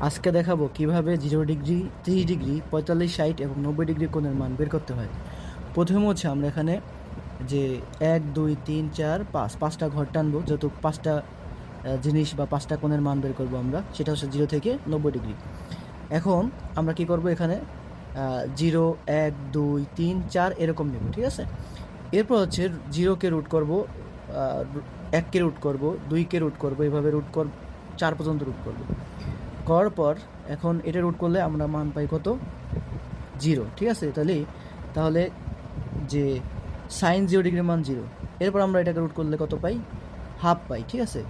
আজকে দেখাবো কিভাবে 0 ডিগ্রি, 30 ডিগ্রি, 45, 60 এবং 90 ডিগ্রি কোণের মান বের করতে হয়। প্রথমে হচ্ছে আমরা এখানে যে 1, 2, 3, 4, 5 5টা ঘর টানবো, যেহেতু 5টা জিনিস বা 5টা কোণের মান বের করবো আমরা, সেটা হচ্ছে 0 থেকে 90 ডিগ্রি। এখন আমরা কি করব, এখানে 0, 1, 2, 3, 4 এরকম নেব, ঠিক আছে। এরপর হচ্ছে 0কে রুট করবো, 1কে রুট করবো, 2কে রুট করবো, এভাবে 4 পর্যন্ত রুট করবো। করার পর এখন এটা রুট করলে আমরা মান পাই কত, 0, ঠিক আছে। তাহলে যে সাইন 0 ডিগ্রির মান 0। এরপর আমরা এটাকে রুট করলে কত পাই, হাফ পাই, ঠিক আছে।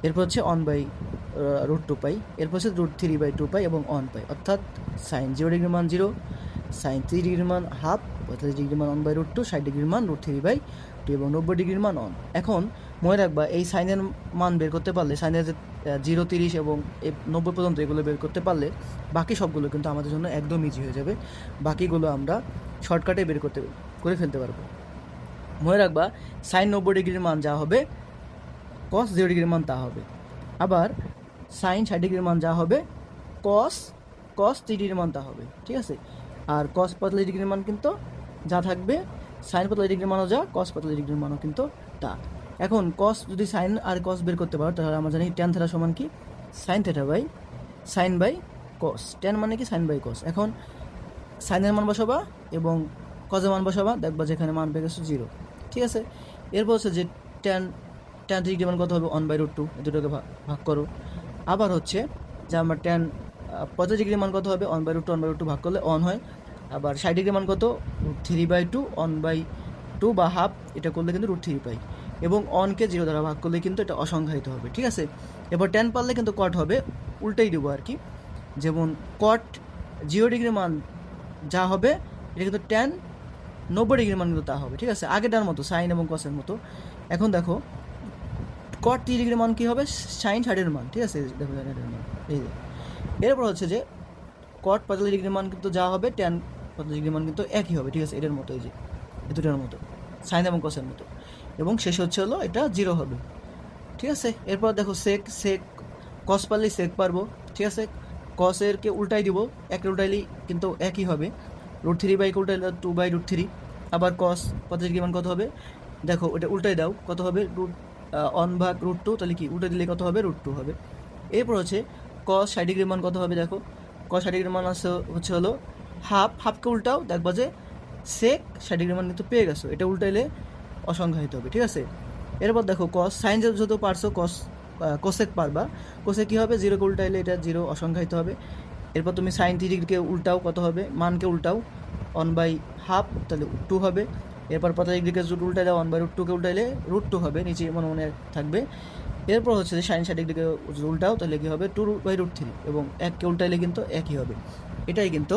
এরপর হচ্ছে 1/√2 পাই, এরপর হচ্ছে √3/2 পাই এবং 1 পাই, অর্থাৎ সাইন 0 ডিগ্রির মান 0, সাইন 3 ডিগ্রির মান হাফ, 45 ডিগ্রির মান 1/√2, 60 ডিগ্রির মান √3/2 এবং 90 ডিগ্রির মান 1। এখন মনে রাখবা, এই সাইনের মান বের করতে পারলে, সাইনের যে 0, 30 এবং 90 পর্যন্ত এগুলো বের করতে পারলে বাকি সবগুলো কিন্তু আমাদের জন্য একদম ইজি হয়ে যাবে। বাকিগুলো আমরা শর্টকাটে করে ফেলতে পারবো। মনে রাখবা, সাইন 90 ডিগ্রির মান যা হবে, কস 0 ডিগ্রির মান তা হবে। আবার সাইন 60 ডিগ্রির মান যা হবে, কস 30 ডিগ্রির মান তা হবে, ঠিক আছে। আর কস 45 ডিগ্রির মান কিন্তু যা থাকবে, সাইন 45 ডিগ্রির মানও যা, কস 45 ডিগ্রির মানও কিন্তু তা। এখন কস যদি সাইন আর কস বের করতে পারো, তাহলে আমরা জানি ট্যান থিটা সমান কি, sine theta by sine by cos. Tan মানে কি, সাইন বাই কস। এখন সাইনের মান বসাবা এবং কজের মান বসাবা, দেখবা যেখানে মান পেয়ে গেছে 0, ঠিক আছে। এরপর হচ্ছে যে ট্যান 30 ডিগ্রি মান কত হবে, 1/√2, এই দুটোকে ভাগ করো। আবার হচ্ছে যে আমরা 45 ডিগ্রি মান কত হবে, 1/√2 ভাগ করলে 1 হয়। আবার 60 ডিগ্রি মান কত, √3/2, 1/2 বা হাফ, এটা করলে কিন্তু √3 পাই। এবং 1কে 0 দ্বারা ভাগ করলে কিন্তু এটা অসংখ্যায়িত হবে, ঠিক আছে। এবার ট্যান পারলে কিন্তু কট হবে, উল্টাই দেবো আর কি। যেমন কট 0 ডিগ্রি মান যা হবে, এটা কিন্তু ট্যান 90 ডিগ্রি মান কিন্তু তা হবে, ঠিক আছে, আগেটার মতো, সাইন এবং কসের মতো। এখন দেখো, কট 30 ডিগ্রি মান কী হবে, সাইন 60-এর মান, ঠিক আছে, দেখো 60-এর মান এই যে। এরপর হচ্ছে যে কট 45 ডিগ্রি মান কিন্তু যা হবে, ট্যান 45 ডিগ্রি মান কিন্তু একই হবে, ঠিক আছে, এটার মতো, এই যে এই দুটার মতো, সাইন এবং কসের মতো। এবং শেষ হচ্ছে হলো এটা 0 হবে, ঠিক আছে। এরপর দেখো সেক কস পারলেই সেক পারবো, ঠিক আছে। কসেরকে উল্টাই দিব, একে উল্টাইলেই কিন্তু একই হবে, √3/কে উল্টাইলে 2/√3। আবার কস 45 ডিগ্রি মান কত হবে, দেখো ওটা উল্টাই দাও, কত হবে, 1/√2, তাহলে কি উল্টে দিলে কত হবে, √2 হবে। এরপর হচ্ছে কস 60 ডিগ্রি মান কত হবে, দেখো কস 60 ডিগ্রি মান হচ্ছে হলো হাফকে উল্টাও, দেখবা যে সেক 60 ডিগ্রি মান কিন্তু পেয়ে গেছো, এটা উল্টাইলে অসংখ্যায়িত হবে, ঠিক আছে। এরপর দেখো কস সাইন যত পারছো, কোসেক পারবা, কোসে কী হবে, 0কে উল্টাইলে এটা 0 অসংখ্যায়িত হবে। এরপর তুমি সাইন 30 ডিগ্রিকে উল্টাও, কত হবে, মানকে উল্টাও, 1/2, তাহলে 2 হবে। এরপর 45 ডিগ্রিকে যদি উল্টাই দাও, 1/√2কে উল্টাইলে √2 হবে, নিচে মনে থাকবে। এরপর হচ্ছে যে সাইন 60 ডিগ্রিকে যদি উল্টাও, তাহলে কী হবে, 2/√3, এবং 1কে উল্টাইলে কিন্তু একই হবে। এটাই কিন্তু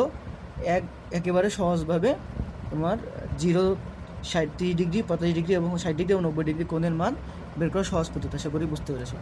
একেবারে সহজভাবে তোমার 0, 30 ডিগ্রি, 45 ডিগ্রি এবং 60 ডিগ্রি এবং 90 ডিগ্রি কোণের মান বের করা সহজ পদ্ধতি। আশা করি বুঝতে পেরেছো।